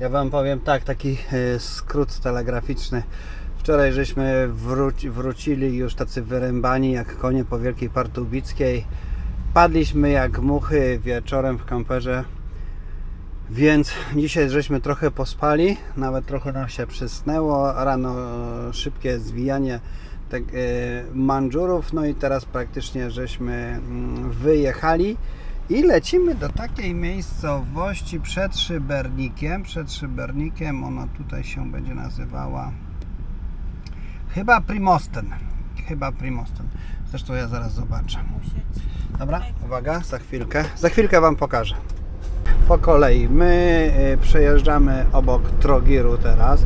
Ja Wam powiem tak, taki skrót telegraficzny. Wczoraj żeśmy wrócili już tacy wyrębani jak konie po Wielkiej Partubickiej. Padliśmy jak muchy wieczorem w kamperze, więc dzisiaj żeśmy trochę pospali, nawet trochę nam się przysnęło. Rano szybkie zwijanie mandżurów, no i teraz praktycznie żeśmy wyjechali i lecimy do takiej miejscowości przed Szybernikiem, ona tutaj się będzie nazywała chyba Primosten, zresztą ja zaraz zobaczę. Dobra, uwaga, za chwilkę Wam pokażę. Po kolei, my przejeżdżamy obok Trogiru teraz,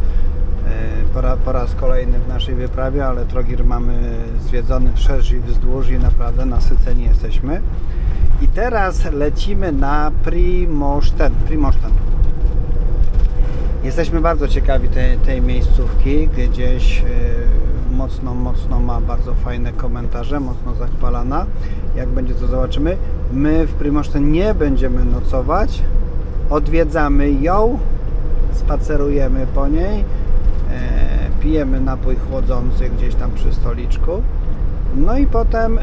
po raz kolejny w naszej wyprawie, ale Trogir mamy zwiedzony wszerz i wzdłuż i naprawdę nasyceni jesteśmy. I teraz lecimy na Primosten. Jesteśmy bardzo ciekawi tej miejscówki, gdzieś mocno ma bardzo fajne komentarze, mocno zachwalana. Jak będzie, to zobaczymy. My w Primosten nie będziemy nocować, odwiedzamy ją, spacerujemy po niej, pijemy napój chłodzący gdzieś tam przy stoliczku, no i potem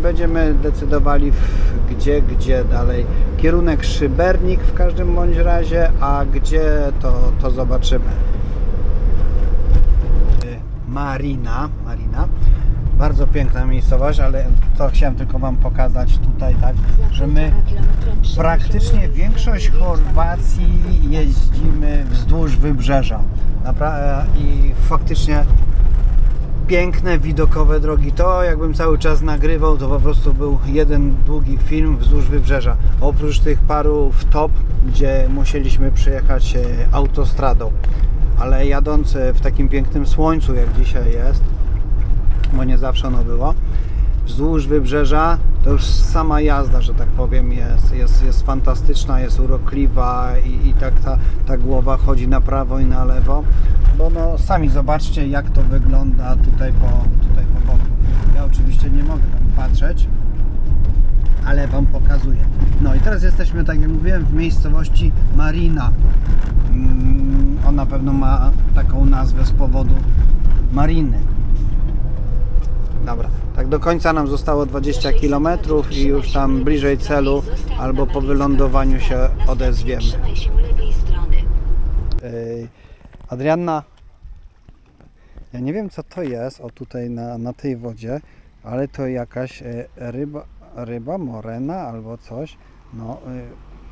będziemy decydowali gdzie dalej. Kierunek Szybernik w każdym bądź razie, a gdzie to zobaczymy. Marina. Bardzo piękna miejscowość, ale to chciałem tylko Wam pokazać tutaj, tak, że my praktycznie większość Chorwacji jeździmy wzdłuż wybrzeża. I faktycznie piękne, widokowe drogi. To jakbym cały czas nagrywał, to po prostu był jeden długi film wzdłuż wybrzeża. Oprócz tych paru wtop, gdzie musieliśmy przejechać autostradą. Ale jadąc w takim pięknym słońcu, jak dzisiaj jest, bo nie zawsze ono było, wzdłuż wybrzeża, to już sama jazda, że tak powiem, jest fantastyczna, jest urokliwa i tak ta głowa chodzi na prawo i na lewo, bo no sami zobaczcie, jak to wygląda tutaj po boku. Ja oczywiście nie mogę Wam patrzeć, ale Wam pokazuję. No i teraz jesteśmy, tak jak mówiłem, w miejscowości Marina. On na pewno ma taką nazwę z powodu mariny. Dobra, tak do końca nam zostało 20 km i już tam bliżej celu albo po wylądowaniu się odezwiemy. Adrianna, ja nie wiem, co to jest, o tutaj na tej wodzie, ale to jakaś ryba morena albo coś. No,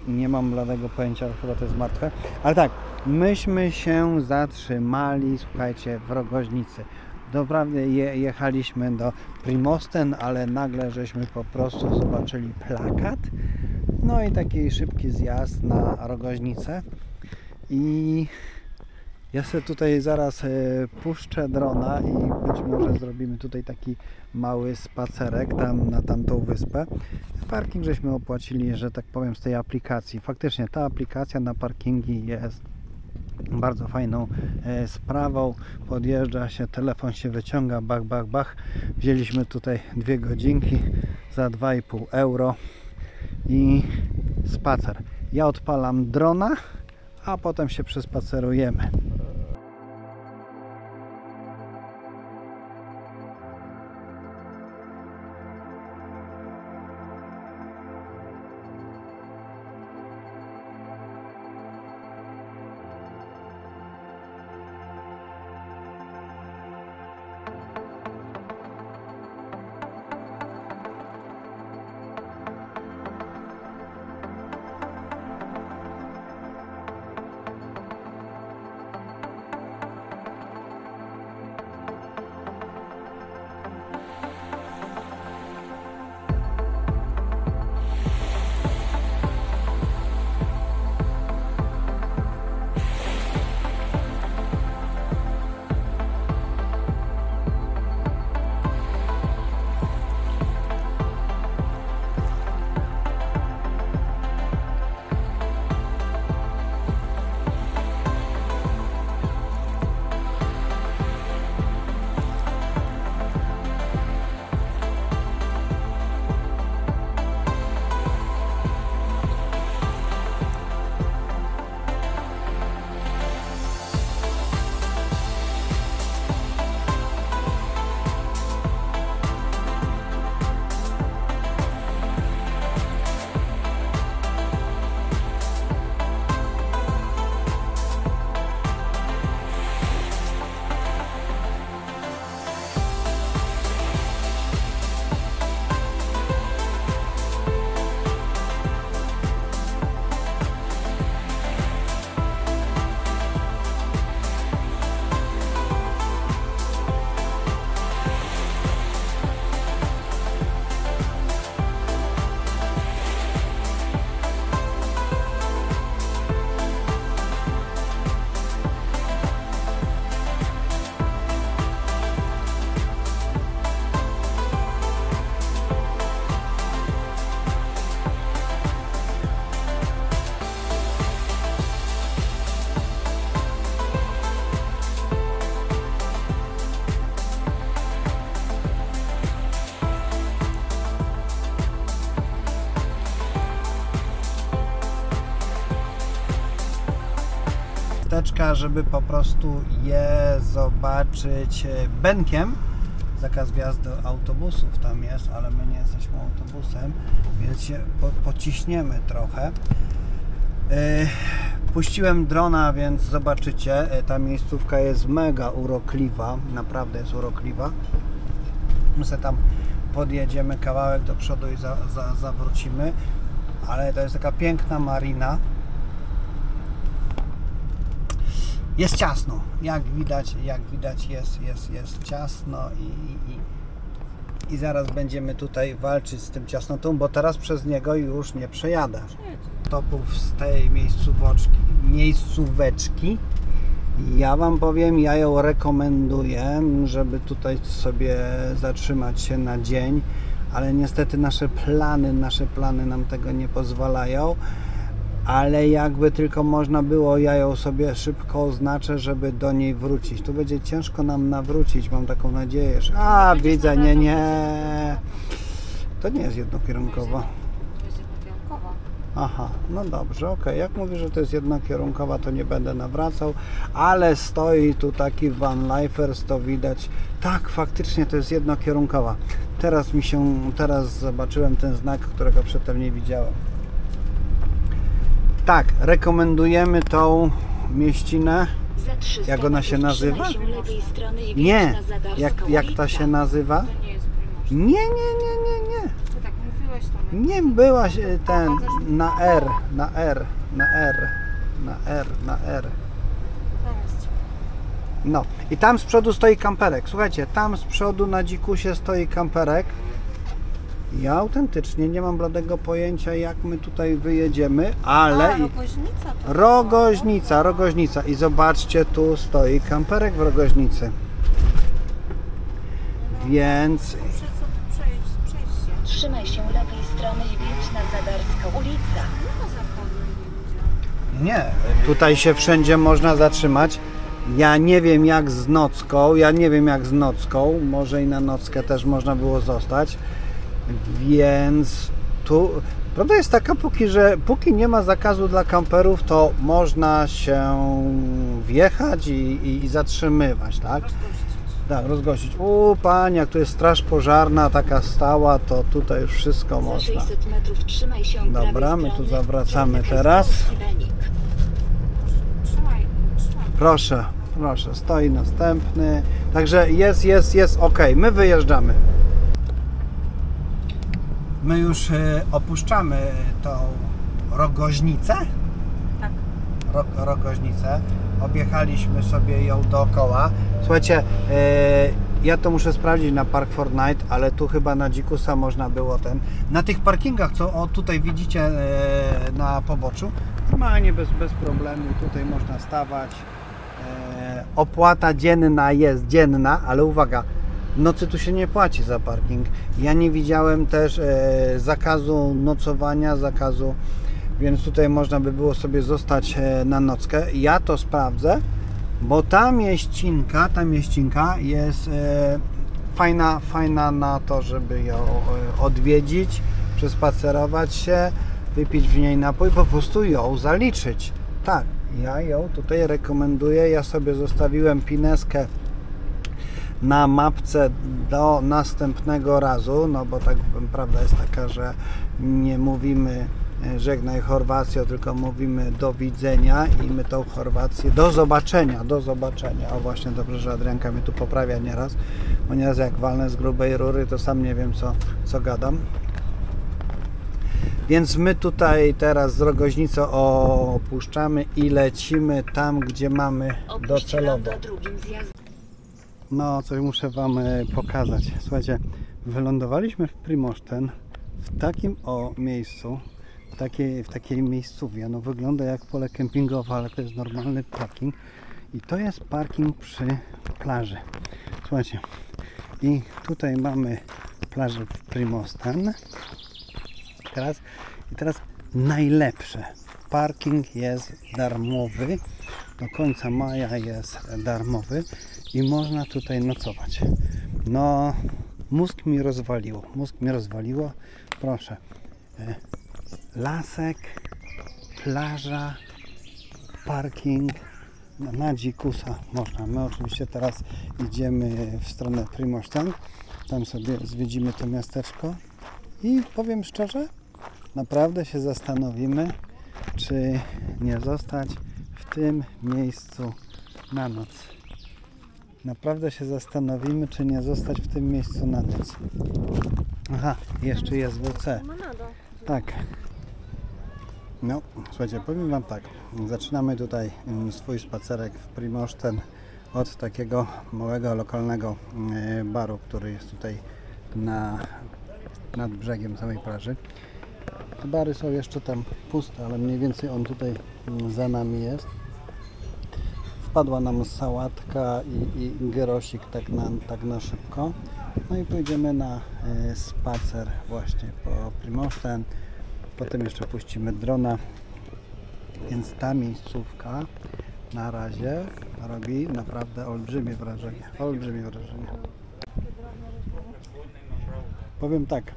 nie mam bladego pojęcia, chyba to jest martwe. Ale tak, myśmy się zatrzymali, słuchajcie, w Rogoźnicy. Doprawdy jechaliśmy do Primosten, ale nagle żeśmy po prostu zobaczyli plakat. No i taki szybki zjazd na Rogoźnicę. I ja sobie tutaj zaraz puszczę drona i być może zrobimy tutaj taki mały spacerek tam na tamtą wyspę. Parking żeśmy opłacili, że tak powiem, z tej aplikacji. Faktycznie ta aplikacja na parkingi jest bardzo fajną sprawą. Podjeżdża się, telefon się wyciąga, bach. Wzięliśmy tutaj 2 godzinki za 2,5 euro i spacer. Ja odpalam drona, a potem się przespacerujemy. miasteczka, żeby po prostu je zobaczyć Benkiem. Zakaz wjazdu autobusów tam jest, ale my nie jesteśmy autobusem, więc się pociśniemy trochę. Puściłem drona, więc zobaczycie, ta miejscówka jest mega urokliwa, naprawdę jest urokliwa. My sobie tam podjedziemy kawałek do przodu i zawrócimy, ale to jest taka piękna marina. Jest ciasno, jak widać jest ciasno i zaraz będziemy tutaj walczyć z tym ciasnotą, bo teraz przez niego już nie przejadę. Topów z tej miejscóweczki. Ja Wam powiem, ja ją rekomenduję, żeby tutaj sobie zatrzymać się na dzień, ale niestety nasze plany nam tego nie pozwalają. Ale jakby tylko można było, ja ją sobie szybko oznaczę, żeby do niej wrócić. Tu będzie ciężko nam nawrócić, mam taką nadzieję, że... Widzę, nie. To nie jest jednokierunkowa. To jest jednokierunkowa. Aha, no dobrze, okej. Jak mówię, że to jest jednokierunkowa, to nie będę nawracał, ale stoi tu taki Van Lifers, to widać. Tak, faktycznie to jest jednokierunkowa. Teraz zobaczyłem ten znak, którego przedtem nie widziałem. Tak, rekomendujemy tą mieścinę. Jak ona się nazywa? Nie, jak ta się nazywa? To nie jest Primož. Nie. Ty tak mówiłeś to. Nie byłaś na R. Zaraz ci No i tam z przodu stoi kamperek. Słuchajcie, tam z przodu na dzikusie stoi kamperek. Ja autentycznie nie mam bladego pojęcia, jak my tutaj wyjedziemy, ale... Rogoźnica. I zobaczcie, tu stoi kamperek w Rogoźnicy. Więc... Przejdź się. Trzymaj się lewej strony i wjedź na Zadarską ulicę. Nie, tutaj się wszędzie można zatrzymać. Ja nie wiem jak z nocką, może i na nockę też można było zostać. Więc tu prawda jest taka, póki nie ma zakazu dla kamperów, to można się wjechać i zatrzymywać, tak? Tak, rozgościć. Panie, jak tu jest straż pożarna, taka stała, to tutaj już wszystko można. 600 metrów trzymaj się Dobra, my tu zawracamy teraz. Trzymaj. Proszę, stoi następny. Także jest ok, my wyjeżdżamy. My już opuszczamy tą Rogoźnicę. Tak. Rogoźnicę. Objechaliśmy sobie ją dookoła. Słuchajcie, ja to muszę sprawdzić na Park4Night, ale tu chyba na dzikusa można było na tych parkingach, co tutaj widzicie na poboczu, normalnie bez problemu tutaj można stawać. Opłata dzienna jest dzienna, ale uwaga, w nocy tu się nie płaci za parking. Ja nie widziałem też zakazu nocowania, więc tutaj można by było sobie zostać na nockę. Ja to sprawdzę, bo ta mieścinka jest fajna na to, żeby ją odwiedzić, przespacerować się, wypić w niej napój, po prostu ją zaliczyć. Tak, ja ją tutaj rekomenduję. Ja sobie zostawiłem pineskę na mapce do następnego razu, no bo tak prawda jest taka, że nie mówimy żegnaj Chorwacjo, tylko mówimy do widzenia i my tą Chorwację do zobaczenia. O właśnie, dobrze, że Adrianka mnie tu poprawia nieraz, bo nieraz jak walnę z grubej rury, to sam nie wiem co gadam. Więc my tutaj teraz z Rogoźnicy opuszczamy i lecimy tam, gdzie mamy docelowo. No, coś muszę Wam pokazać. Słuchajcie, wylądowaliśmy w Primošten, w takim miejscu, w takiej miejscówie. No, wygląda jak pole kempingowe, ale to jest normalny parking. I to jest parking przy plaży. Słuchajcie, i tutaj mamy plażę w Primošten. Teraz najlepsze. Parking jest darmowy. Do końca maja jest darmowy i można tutaj nocować. No, mózg mi rozwaliło. Proszę. Lasek, plaża, parking, na dzikusa można. My oczywiście teraz idziemy w stronę Primošten. Tam sobie zwiedzimy to miasteczko i powiem szczerze, naprawdę się zastanowimy, czy nie zostać w tym miejscu na noc. Naprawdę się zastanowimy, czy nie zostać w tym miejscu na noc. Aha, jeszcze jest WC. Tak. No, słuchajcie, powiem Wam tak. Zaczynamy tutaj swój spacerek w Primošten od takiego małego, lokalnego baru, który jest tutaj nad brzegiem samej plaży. Te bary są jeszcze tam puste, ale mniej więcej on tutaj za nami jest. Wpadła nam sałatka i gyrosik tak na szybko. No i pójdziemy na spacer właśnie po Primošten. Potem jeszcze puścimy drona. Więc ta miejscówka na razie robi naprawdę olbrzymie wrażenie. Olbrzymie wrażenie. Powiem tak.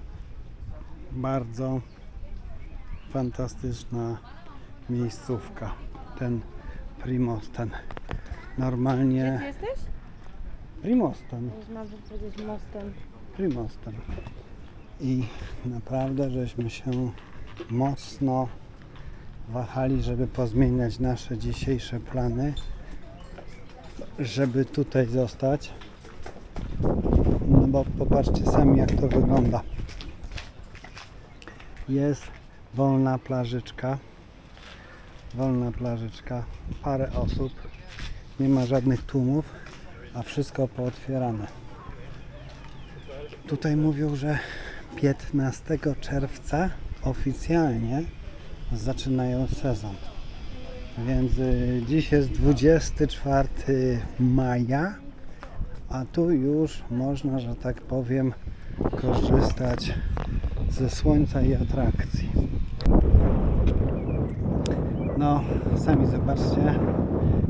Bardzo fantastyczna miejscówka. Ten Primošten. Normalnie... Gdzie ty jesteś? Primošten. Można by powiedzieć mostem. Primošten. I naprawdę żeśmy się mocno wahali, żeby pozmieniać nasze dzisiejsze plany, żeby tutaj zostać. No bo popatrzcie sami, jak to wygląda. Jest wolna plażyczka, parę osób, nie ma żadnych tłumów, a wszystko pootwierane. Tutaj mówią, że 15 czerwca oficjalnie zaczynają sezon. Więc dziś jest 24 maja, a tu już można, że tak powiem, korzystać ze słońca i atrakcji. No, sami zobaczcie.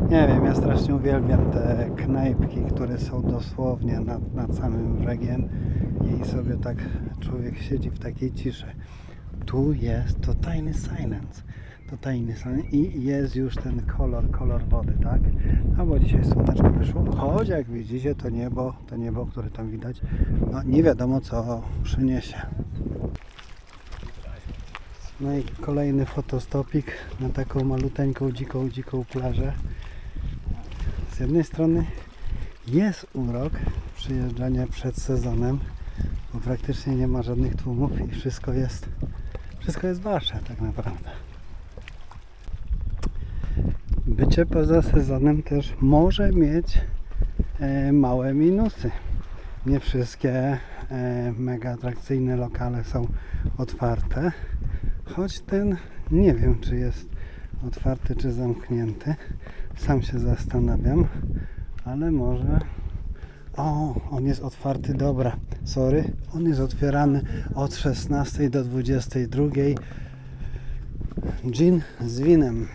Nie wiem, ja strasznie uwielbiam te knajpki, które są dosłownie nad samym brzegiem i sobie tak człowiek siedzi w takiej ciszy. Tu jest totalny silence i jest już ten kolor wody, tak? No bo dzisiaj słoneczko wyszło, choć jak widzicie to niebo, które tam widać, no nie wiadomo co przyniesie. No i kolejny fotostopik na taką maluteńką, dziką plażę. Z jednej strony jest urok przyjeżdżania przed sezonem, bo praktycznie nie ma żadnych tłumów i wszystko jest wasze tak naprawdę. Bycie poza sezonem też może mieć małe minusy. Nie wszystkie mega atrakcyjne lokale są otwarte, choć ten nie wiem, czy jest otwarty, czy zamknięty. Sam się zastanawiam, ale może... O, on jest otwarty, dobra, sorry. On jest otwierany od 16 do 22. Gin z winem.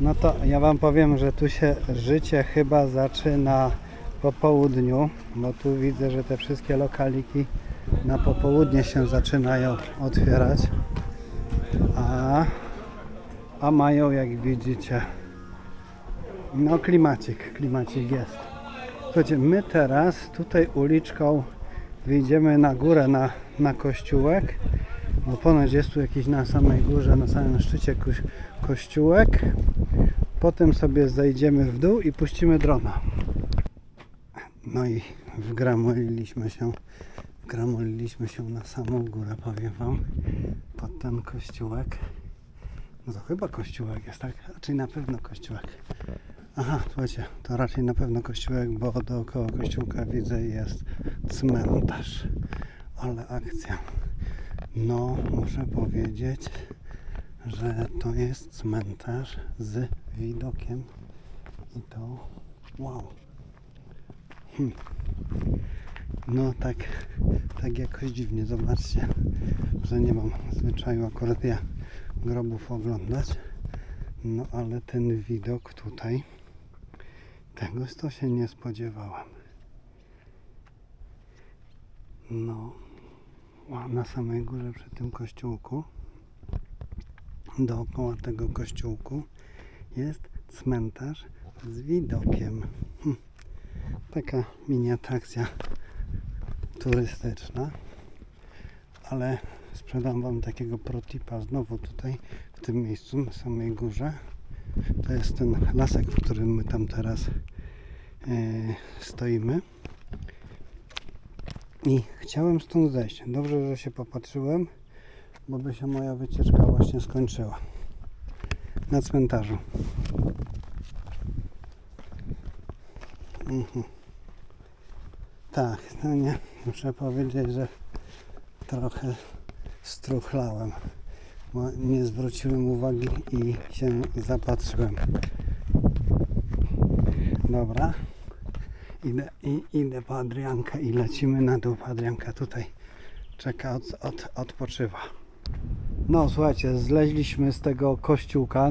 No to ja Wam powiem, że tu się życie chyba zaczyna po południu, bo tu widzę, że te wszystkie lokaliki na popołudnie się zaczynają otwierać, a mają, jak widzicie, no klimacik jest. Słuchajcie, my teraz tutaj uliczką wyjdziemy na górę na kościółek, bo ponoć jest tu jakiś na samej górze, na samym szczycie kościółek. Potem sobie zejdziemy w dół i puścimy drona. No i wgramoliliśmy się na samą górę, powiem Wam, pod ten kościółek. No to chyba kościółek jest, tak? Raczej na pewno kościółek. Aha, słuchajcie, to raczej na pewno kościółek, bo dookoła kościółka widzę jest cmentarz. Ale akcja. No, muszę powiedzieć, że to jest cmentarz z widokiem i to wow. No tak jakoś dziwnie, zobaczcie, że nie mam zwyczaju akurat ja grobów oglądać, no ale ten widok tutaj, tegoż to się nie spodziewałem. No, na samej górze przy tym kościółku, dookoła tego kościółku jest cmentarz z widokiem. Taka mini atrakcja turystyczna, ale sprzedam Wam takiego protipa znowu tutaj w tym miejscu, na samej górze. To jest ten lasek, w którym my tam teraz stoimy. I chciałem stąd zejść. Dobrze, że się popatrzyłem, bo by się moja wycieczka właśnie skończyła. Na cmentarzu. Tak, no nie, muszę powiedzieć, że trochę struchlałem, bo nie zwróciłem uwagi i się zapatrzyłem. Dobra, idę po Adriankę i lecimy na dół. Adrianka tutaj czeka, odpoczywa. No słuchajcie, zleźliśmy z tego kościółka,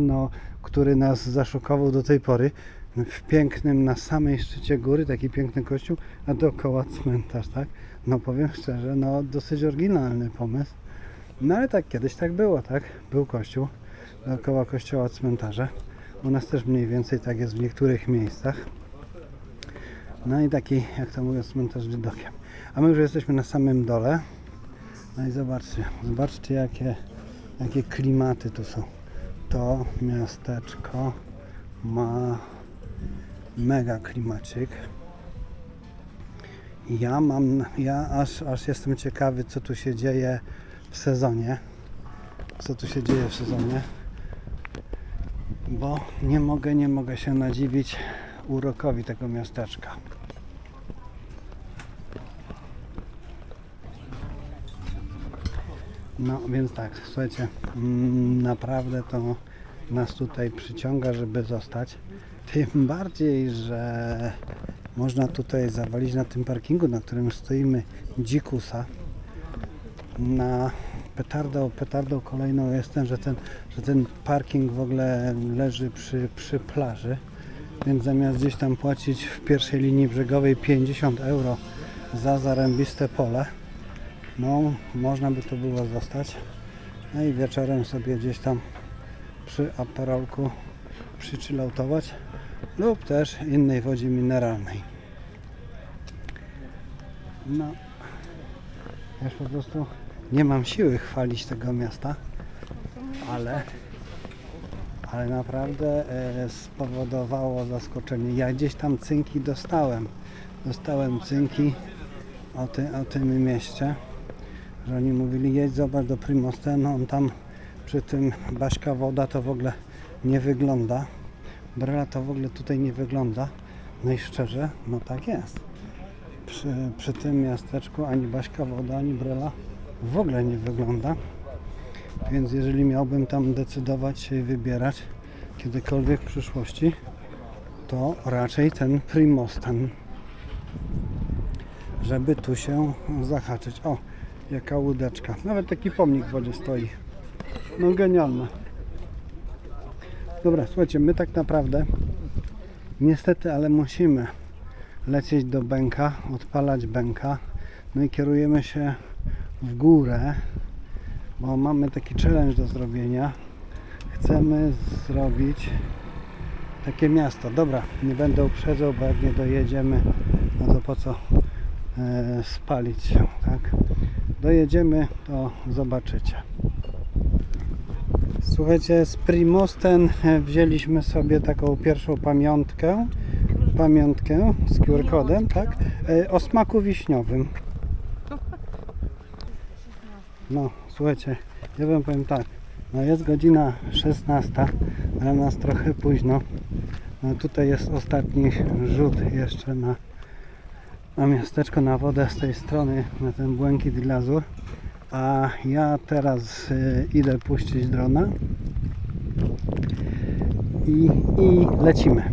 który nas zaszokował do tej pory. W pięknym, na samej szczycie góry, taki piękny kościół, a dookoła cmentarz, tak? No powiem szczerze, dosyć oryginalny pomysł. No ale tak kiedyś tak było, tak? Był kościół, dookoła kościoła cmentarze. U nas też mniej więcej tak jest w niektórych miejscach. No i taki, jak to mówią, cmentarz z widokiem. A my już jesteśmy na samym dole. No i zobaczcie jakie klimaty tu są. To miasteczko ma mega klimacik. Ja aż jestem ciekawy, co tu się dzieje w sezonie. Bo nie mogę się nadziwić urokowi tego miasteczka. No więc tak, słuchajcie, naprawdę to nas tutaj przyciąga, żeby zostać. Tym bardziej, że można tutaj zawalić na tym parkingu, na którym stoimy, dzikusa. Na petardą kolejną jest ten, że ten parking w ogóle leży przy plaży, więc zamiast gdzieś tam płacić w pierwszej linii brzegowej 50 € za zarębiste pole, no można by to było zostać. No i wieczorem sobie gdzieś tam przy aperolku przychilloutować lub też innej wodzie mineralnej. No, już po prostu nie mam siły chwalić tego miasta, ale naprawdę spowodowało zaskoczenie. Ja gdzieś tam cynki dostałem cynki o tym mieście, że oni mówili: jedź, zobacz do Primosten, on tam przy tym Baśka Woda to w ogóle nie wygląda, Brela to w ogóle tutaj nie wygląda. No i szczerze, no tak jest. Przy tym miasteczku ani Baśka Woda, ani Brela w ogóle nie wygląda. Więc jeżeli miałbym tam decydować się i wybierać kiedykolwiek w przyszłości, to raczej ten Primosten, żeby tu się zahaczyć. O, jaka łódeczka. Nawet taki pomnik w wodzie stoi. No genialne. Dobra, słuchajcie, my tak naprawdę niestety, ale musimy lecieć do Bęka, odpalać Bęka. No i kierujemy się w górę, bo mamy taki challenge do zrobienia. Chcemy zrobić takie miasto. Dobra, nie będę uprzedzał, bo jak nie dojedziemy, no to po co spalić się, tak? Dojedziemy, to zobaczycie. Słuchajcie, z Primosten wzięliśmy sobie taką pierwszą pamiątkę z QR-kodem, tak? O smaku wiśniowym. No, słuchajcie, ja wam powiem tak, no jest godzina 16, ale nas trochę późno. No tutaj jest ostatni rzut jeszcze na miasteczko, na wodę z tej strony, na ten błękit i lazur. A ja teraz idę puścić drona i lecimy.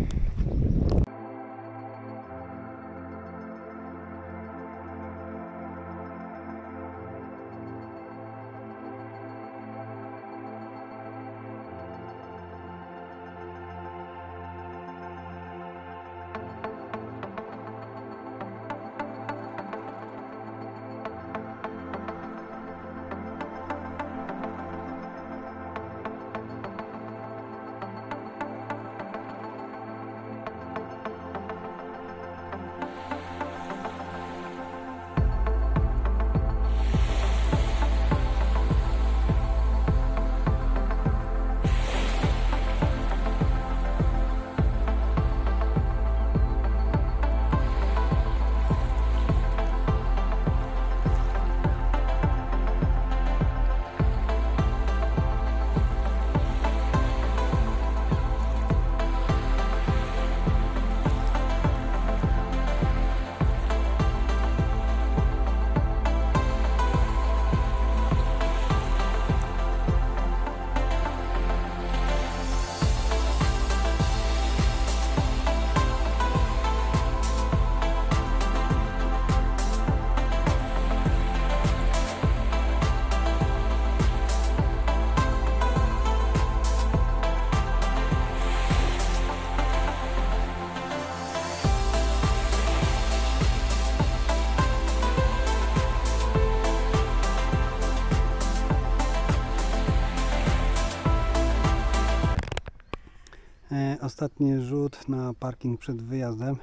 Ostatni rzut na parking przed wyjazdem.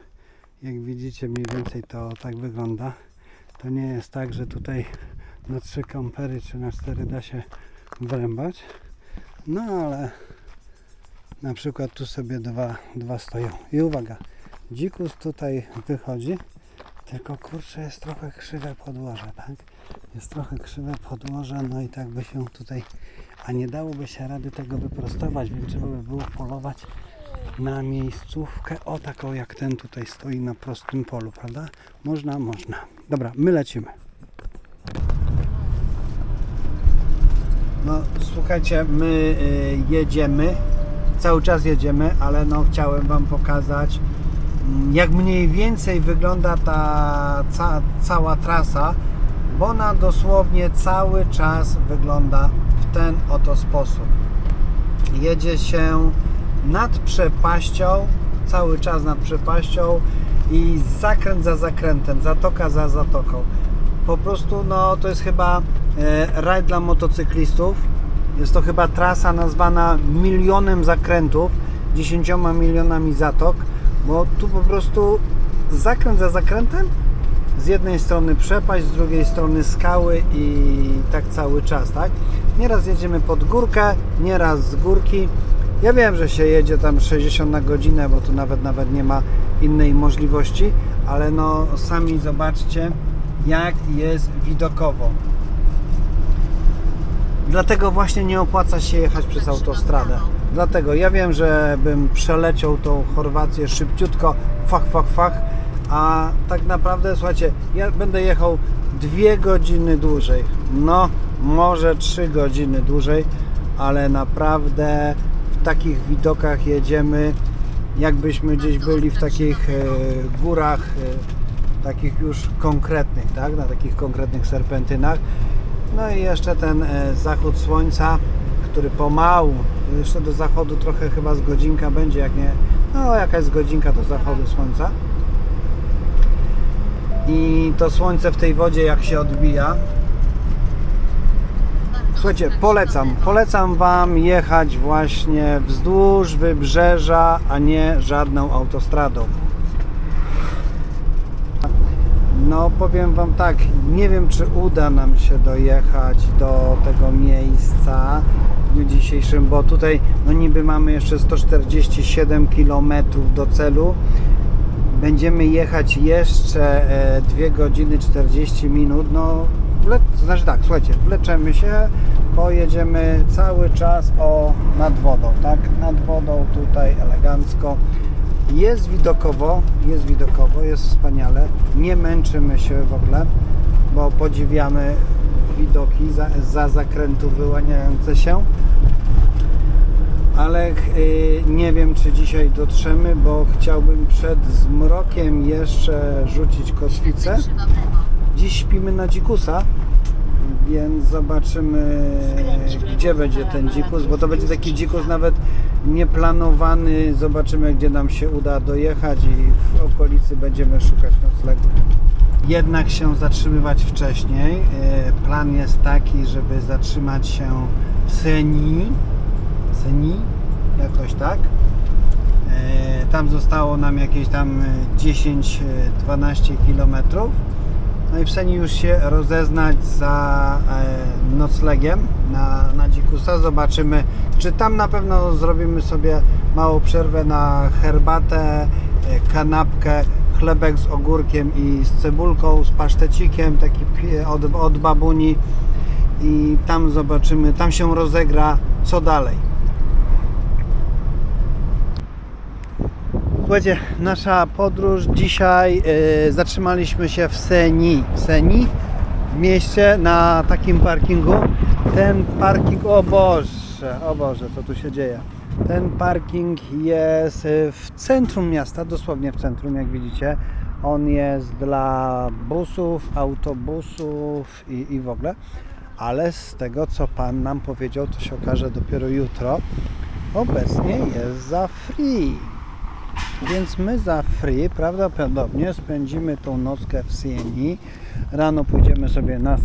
Jak widzicie, mniej więcej to tak wygląda. To nie jest tak, że tutaj na 3 kampery czy na 4 da się wrębać. No ale na przykład tu sobie dwa stoją. I uwaga, dzikus tutaj wychodzi, tylko kurczę, jest trochę krzywe podłoże, tak? Jest trochę krzywe podłoże, no i tak by się tutaj, a nie dałoby się rady tego wyprostować, więc trzeba by było polować na miejscówkę, o taką jak ten tutaj stoi na prostym polu, prawda? Można. Dobra, my lecimy. No słuchajcie, my jedziemy, cały czas jedziemy, ale no chciałem Wam pokazać, jak mniej więcej wygląda ta cała trasa, bo ona dosłownie cały czas wygląda w ten oto sposób. Jedzie się nad przepaścią, cały czas nad przepaścią i zakręt za zakrętem, zatoka za zatoką. Po prostu no to jest chyba rajd dla motocyklistów. Jest to chyba trasa nazwana milionem zakrętów, 10 milionami zatok, bo tu po prostu zakręt za zakrętem, z jednej strony przepaść, z drugiej strony skały i tak cały czas, tak? Nieraz jedziemy pod górkę, nieraz z górki. Ja wiem, że się jedzie tam 60 na godzinę, bo tu nawet nie ma innej możliwości, ale no sami zobaczcie, jak jest widokowo. Dlatego właśnie nie opłaca się jechać przez autostradę. Dlatego ja wiem, że bym przeleciał tą Chorwację szybciutko, fach, a tak naprawdę, słuchajcie, ja będę jechał 2 godziny dłużej, no może 3 godziny dłużej, ale naprawdę w takich widokach jedziemy, jakbyśmy gdzieś byli w takich górach, takich już konkretnych, tak, na takich konkretnych serpentynach. No i jeszcze ten zachód słońca, który pomału, jeszcze do zachodu trochę chyba z godzinka będzie, jak nie, no jakaś godzinka do zachodu słońca. I to słońce w tej wodzie jak się odbija. Słuchajcie, polecam Wam jechać właśnie wzdłuż wybrzeża, a nie żadną autostradą. No powiem Wam tak, nie wiem czy uda nam się dojechać do tego miejsca w dniu dzisiejszym, bo tutaj no niby mamy jeszcze 147 km do celu. Będziemy jechać jeszcze 2 godziny 40 minut, no to znaczy tak, słuchajcie, wleczemy się, pojedziemy cały czas nad wodą, tak, nad wodą tutaj elegancko. Jest widokowo, jest wspaniale, nie męczymy się w ogóle, bo podziwiamy widoki za zakrętu wyłaniające się, ale nie wiem czy dzisiaj dotrzemy, bo chciałbym przed zmrokiem jeszcze rzucić kotwicę. Dziś śpimy na dzikusa, więc zobaczymy gdzie będzie ten dzikus, bo to będzie taki dzikus nawet nieplanowany, zobaczymy gdzie nam się uda dojechać i w okolicy będziemy szukać noclegu. Jednak się zatrzymywać wcześniej, plan jest taki, żeby zatrzymać się w Seni, jakoś tak. Tam zostało nam jakieś tam 10-12 km. No i w Seni już się rozeznać za noclegiem na dzikusa. Zobaczymy, czy tam na pewno zrobimy sobie małą przerwę na herbatę, kanapkę, chlebek z ogórkiem i z cebulką, z pasztecikiem, taki od babuni. I tam zobaczymy, tam się rozegra co dalej. Słuchajcie, nasza podróż dzisiaj, zatrzymaliśmy się w Seni, w mieście, na takim parkingu. Ten parking, o Boże, co tu się dzieje? Ten parking jest w centrum miasta, dosłownie w centrum, jak widzicie. On jest dla busów, autobusów i w ogóle. Ale z tego, co Pan nam powiedział, to się okaże dopiero jutro. Obecnie jest za free. Więc my za free prawdopodobnie spędzimy tą nockę w Sieni. Rano pójdziemy sobie na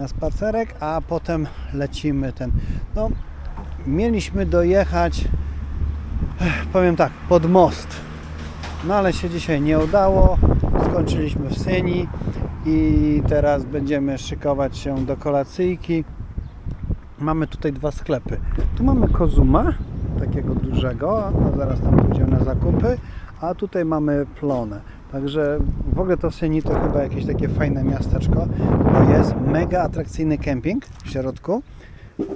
spacerek, a potem lecimy no, mieliśmy dojechać Powiem tak, pod most. No ale się dzisiaj nie udało. Skończyliśmy w Sieni i teraz będziemy szykować się do kolacyjki. Mamy tutaj dwa sklepy. Tu mamy Kozuma, takiego dużego, a zaraz tam pójdziemy na zakupy, a tutaj mamy Plonę. Także w ogóle to Sieni to chyba jakieś takie fajne miasteczko, bo jest mega atrakcyjny kemping w środku,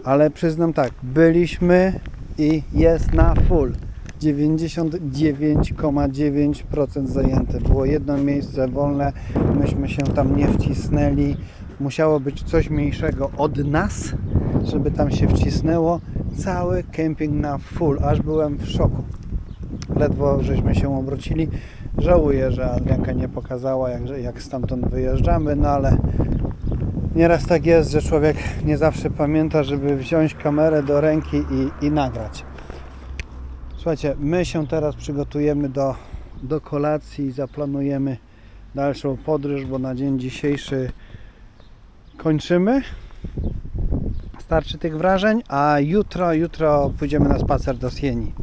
ale przyznam tak, byliśmy i jest na full. 99,9% zajęte. Było jedno miejsce wolne, myśmy się tam nie wcisnęli. Musiało być coś mniejszego od nas, żeby tam się wcisnęło. Cały kemping na full, aż byłem w szoku. Ledwo żeśmy się obrócili. Żałuję, że Adrianka nie pokazała, jak stamtąd wyjeżdżamy, no ale nieraz tak jest, że człowiek nie zawsze pamięta, żeby wziąć kamerę do ręki i nagrać. Słuchajcie, my się teraz przygotujemy do kolacji i zaplanujemy dalszą podróż, bo na dzień dzisiejszy kończymy. Starczy tych wrażeń, a jutro pójdziemy na spacer do Sieni.